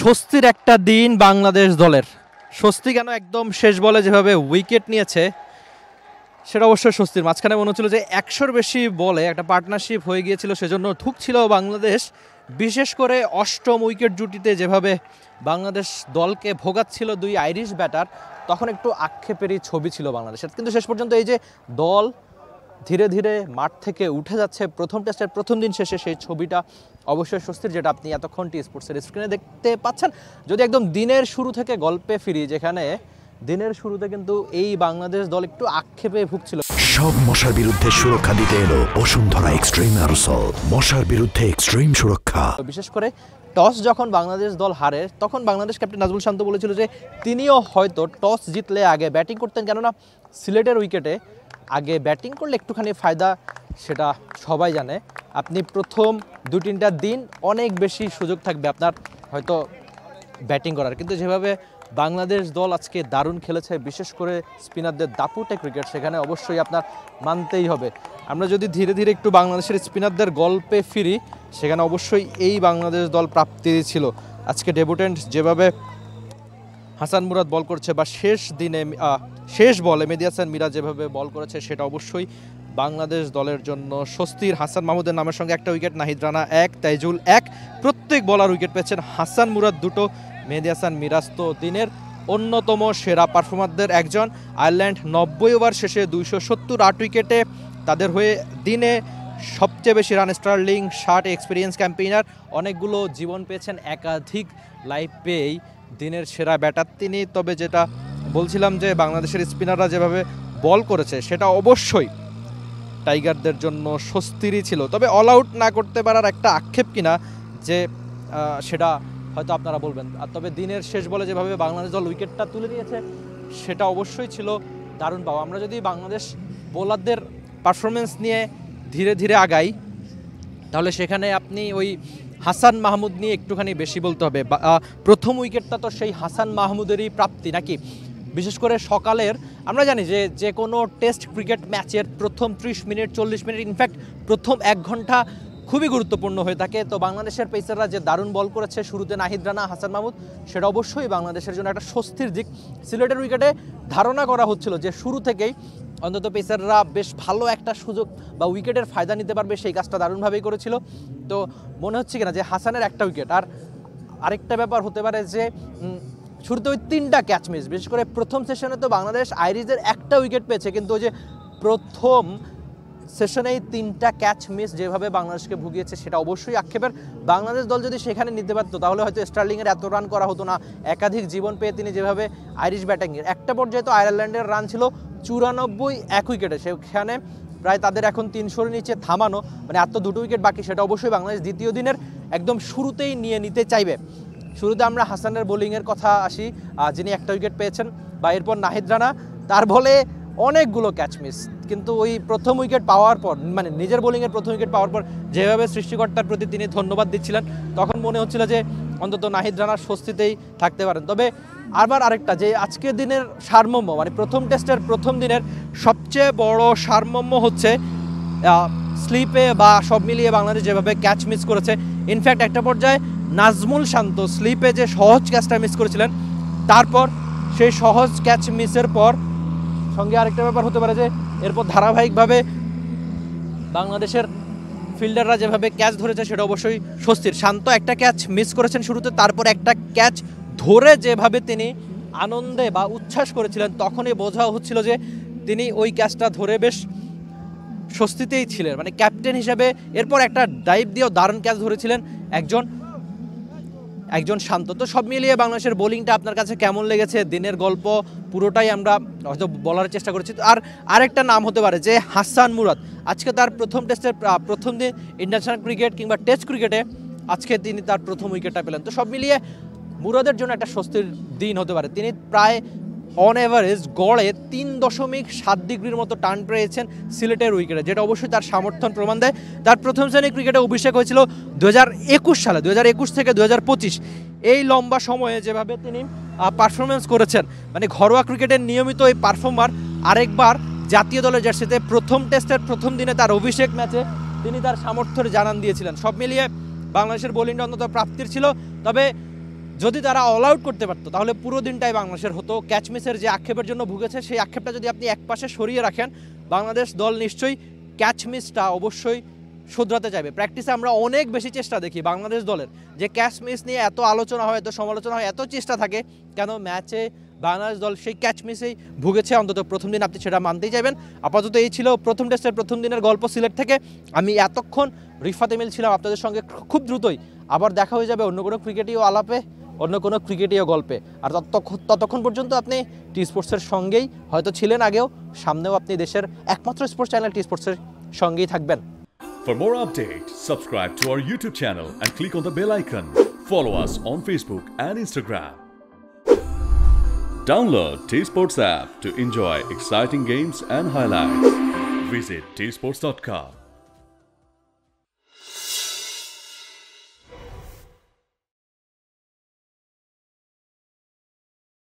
স্বস্তির একটা দিন বাংলাদেশ দলের। স্বস্তি কেন, একদম শেষ বলে যেভাবে উইকেট নিয়েছে সেটা অবশ্যই স্বস্তির। মাঝখানে মনে হচ্ছিল যে 100-র বেশি বলে একটা পার্টনারশিপ হয়ে গিয়েছিল, সেজন্য ঠুকছিল বাংলাদেশ। বিশেষ করে অষ্টম উইকেট জুটিতে যেভাবে বাংলাদেশ দলকে ভোগাচ্ছিল দুই আইরিশ ব্যাটার, তখন একটু আক্ষেপেরই ছবি ছিল বাংলাদেশের। কিন্তু শেষ পর্যন্ত এই যে দল ধীরে ধীরে মাঠ থেকে উঠে যাচ্ছে প্রথম টেস্টের প্রথম দিন শেষে, সেই ছবিটা অবশ্যই স্বস্তির, যেটা আপনি এতক্ষণ টি স্পোর্টসের স্ক্রিনে দেখতে পাচ্ছেন। যদি একদম দিনের শুরু থেকে গল্পে ফিরি, যেখানে দিনের শুরুতে কিন্তু এই বাংলাদেশ দল একটু আক্ষেপে ভুগছিল। সব মশার বিরুদ্ধে সুরক্ষা দিতে এলো বসুন্ধরা এক্সট্রিম অ্যারোসল, মশার বিরুদ্ধে এক্সট্রিম সুরক্ষা। বিশেষ করে টস যখন বাংলাদেশ দল হারে, তখন বাংলাদেশ ক্যাপ্টেন নাজমুল শান্ত বলেছিল যে তিনিও হয়তো টস জিতলে আগে ব্যাটিং করতেন, কেননা সিলেটের উইকেটে আগে ব্যাটিং করলে একটুখানি ফায়দা, সেটা সবাই জানে। আপনি প্রথম 2-3টা দিন অনেক বেশি সুযোগ থাকবে আপনার হয়তো ব্যাটিং করার, কিন্তু যেভাবে বাংলাদেশ দল আজকে দারুণ খেলেছে, বিশেষ করে স্পিনারদের দাপুটে ক্রিকেট, সেখানে অবশ্যই আপনার মানতেই হবে। আমরা যদি ধীরে ধীরে একটু বাংলাদেশের স্পিনারদের গল্পে ফিরি, সেখানে অবশ্যই এই বাংলাদেশ দল প্রাপ্তি ছিল। আজকে ডেবুটেন্ট যেভাবে হাসান মুরাদ বল করছে, বা শেষ বলে মেহেদী হাসান মিরাজ যেভাবে বল করেছে, সেটা অবশ্যই বাংলাদেশ দলের জন্য স্বস্তির। হাসান মাহমুদের নামের সঙ্গে একটা উইকেট, নাহিদ রানা 1, তাইজুল 1, প্রত্যেক বলার উইকেট পেয়েছেন। হাসান মুরাদ 2, মেহেদী হাসান মিরাজ তো দিনের অন্যতম সেরা পারফর্মারদের একজন। আয়ারল্যান্ড 90 ওভার শেষে 270 8 উইকেটে তাদের হয়ে দিনে সবচেয়ে বেশি রান স্টার্লিং, 60 এক্সপিরিয়েন্স ক্যাম্পেইনার, অনেকগুলো জীবন পেয়েছেন, একাধিক লাইফ পেয়েই দিনের সেরা ব্যাটার তিনি। তবে যেটা বলছিলাম যে বাংলাদেশের স্পিনাররা যেভাবে বল করেছে, সেটা অবশ্যই টাইগারদের জন্য স্বস্তিরই ছিল। তবে অল আউট না করতে পারার একটা আক্ষেপ কিনা, যে সেটা হয়তো আপনারা বলবেন। আর তবে দিনের শেষ বলে যেভাবে বাংলাদেশ দল উইকেটটা তুলে নিয়েছে, সেটা অবশ্যই ছিল দারুণ পাওয়া। আমরা যদি বাংলাদেশ বোলারদের পারফরমেন্স নিয়ে ধীরে ধীরে আগাই, তাহলে সেখানে আপনি ওই হাসান মাহমুদ নিয়ে একটুখানি বেশি বলতে হবে। প্রথম উইকেটটা তো সেই হাসান মাহমুদেরই প্রাপ্তি নাকি? বিশেষ করে সকালের, আমরা জানি যে কোনো টেস্ট ক্রিকেট ম্যাচের প্রথম 30 মিনিট 40 মিনিট, ইনফ্যাক্ট প্রথম 1 ঘন্টা খুবই গুরুত্বপূর্ণ হয়ে থাকে। তো বাংলাদেশের পেসাররা যে দারুণ বল করেছে শুরুতে, নাহিদ রানা, হাসান মাহমুদ, সেটা অবশ্যই বাংলাদেশের জন্য একটা স্বস্তির দিক। সিলেটের উইকেটে ধারণা করা হচ্ছিল যে শুরু থেকেই অন্তত পেসাররা বেশ ভালো একটা সুযোগ বা উইকেটের ফায়দা নিতে পারবে, সেই কাজটা দারুণভাবেই করেছিল। তো মনে হচ্ছে কিনা যে হাসানের একটা উইকেট, আর আরেকটা ব্যাপার হতে পারে যে শুরুতে ওই 3টা ক্যাচ মিস, বিশেষ করে প্রথম সেশনে তো বাংলাদেশ আইরিশদের একটা উইকেট পেয়েছে, কিন্তু ওই যে প্রথম সেশনেই 3টা ক্যাচ মিস যেভাবে বাংলাদেশকে ভুগিয়েছে, সেটা অবশ্যই আক্ষেপের। বাংলাদেশ দল যদি সেখানে নিতে পারতো, তাহলে হয়তো স্টার্লিংয়ের এত রান করা হতো না। একাধিক জীবন পেয়ে তিনি যেভাবে আইরিশ ব্যাটিংয়ের একটা পর্যায়ে তো আয়ারল্যান্ডের রান ছিল 94 1 উইকেটে, সেখানে প্রায় তাদের এখন 300-এর নিচে থামানো, মানে এত 2 উইকেট বাকি, সেটা অবশ্যই বাংলাদেশ দ্বিতীয় দিনের একদম শুরুতেই নিয়ে নিতে চাইবে। শুরুতে আমরা হাসানের বোলিংয়ের কথা আসি, যিনি একটা উইকেট পেয়েছেন, বা এরপর নাহিদ রানা, তার বলে অনেকগুলো ক্যাচ মিস। কিন্তু ওই প্রথম উইকেট পাওয়ার পর, মানে নিজের বোলিংয়ের প্রথম উইকেট পাওয়ার পর যেভাবে সৃষ্টিকর্তার প্রতি তিনি ধন্যবাদ দিচ্ছিলেন, তখন মনে হচ্ছিল যে অন্তত নাহিদ রানার স্বস্তিতেই থাকতে পারেন। তবে আবার আরেকটা, যে আজকের দিনের সারমর্ম, মানে প্রথম টেস্টের প্রথম দিনের সবচেয়ে বড় সারমর্ম হচ্ছে স্লিপে বা সব মিলিয়ে বাংলাদেশ যেভাবে ক্যাচ মিস করেছে। ইনফ্যাক্ট একটা পর্যায়ে নাজমুল শান্ত স্লিপে যে সহজ ক্যাচটা মিস করেছিলেন, তারপর সেই সহজ ক্যাচ মিসের পর সঙ্গে আরেকটা ব্যাপার হতে পারে যে এরপর ধারাবাহিকভাবে বাংলাদেশের ফিল্ডাররা যেভাবে ক্যাচ ধরেছে, সেটা অবশ্যই স্বস্তির। শান্ত একটা ক্যাচ মিস করেছেন শুরুতে, তারপর একটা ক্যাচ ধরে যেভাবে তিনি আনন্দে বা উচ্ছ্বাস করেছিলেন, তখনই বোঝা হচ্ছিল যে তিনি ওই ক্যাচটা ধরে বেশ স্বস্তিতেই ছিলেন, মানে ক্যাপ্টেন হিসেবে। এরপর একটা ডাইভ দিয়েও দারুণ ক্যাচ ধরেছিলেন একজন শান্ত। তো সব মিলিয়ে বাংলাদেশের বোলিংটা আপনার কাছে কেমন লেগেছে? দিনের গল্প পুরোটাই আমরা হয়তো বলার চেষ্টা করেছি। আর আরেকটা নাম হতে পারে যে হাসান মুরাদ, আজকে তার প্রথম টেস্টের প্রথম দিন ইন্টারন্যাশনাল ক্রিকেট কিংবা টেস্ট ক্রিকেটে আজকে তিনি তার প্রথম উইকেটটা পেলেন। তো সব মিলিয়ে মুরাদের জন্য একটা স্বস্তির দিন হতে পারে। তিনি প্রায় অন এভারেজ গড়ে 3.7 ডিগ্রির মতো টার্ন পেয়েছেন সিলেটের উইকেটে, যেটা অবশ্যই তার সামর্থ্য প্রমাণ দেয়। তার প্রথম শ্রেণীর ক্রিকেটে অভিষেক হয়েছিল 2021 সালে, 2021 থেকে 2025, এই লম্বা সময়ে যেভাবে তিনি পারফরমেন্স করেছেন, মানে ঘরোয়া ক্রিকেটের নিয়মিত এই পারফর্মার আরেকবার জাতীয় দলের জার্সিতে প্রথম টেস্টের প্রথম দিনে তার অভিষেক ম্যাচে তিনি তার সামর্থ্যের জানান দিয়েছিলেন। সব মিলিয়ে বাংলাদেশের বোলিংটা অন্তত প্রাপ্তির ছিল। তবে যদি তারা অল আউট করতে পারতো তাহলে পুরো দিনটাই বাংলাদেশের হতো। ক্যাচ মিসের যে আক্ষেপের জন্য ভুগেছে সেই আক্ষেপটা যদি আপনি একপাশে সরিয়ে রাখেন, বাংলাদেশ দল নিশ্চয়ই ক্যাচ মিসটা অবশ্যই শুধরাতে চাইবে। প্র্যাকটিসে আমরা অনেক বেশি চেষ্টা দেখি বাংলাদেশ দলের, যে ক্যাচ মিস নিয়ে এত আলোচনা হয়, এত সমালোচনা হয়, এত চেষ্টা থাকে, কেন ম্যাচে বাংলাদেশ দল সেই ক্যাচ মিসেই ভুগেছে। অন্তত প্রথম দিন আপনি সেটা মানতেই চাইবেন। আপাতত এই ছিল প্রথম টেস্টের প্রথম দিনের গল্প সিলেট থেকে। আমি এতক্ষণ রিফাত এমিল ছিলাম আপনাদের সঙ্গে। খুব দ্রুতই আবার দেখা হয়ে যাবে অন্য কোনো ক্রিকেটীয় আলাপে, অন্য কোনো ক্রিকেটীয় গল্পে। আর ততক্ষণ পর্যন্ত আপনি টি স্পোর্টসের সঙ্গেই হয়তো ছিলেন আগেও, সামনেও আপনি দেশের একমাত্র স্পোর্টস চ্যানেল টি স্পোর্টসের সঙ্গেই থাকবেন। For more updates, subscribe to our YouTube channel and click on the bell icon. Follow us on Facebook and Instagram. Download T-Sports app to enjoy exciting games and highlights. Visit tsports.com.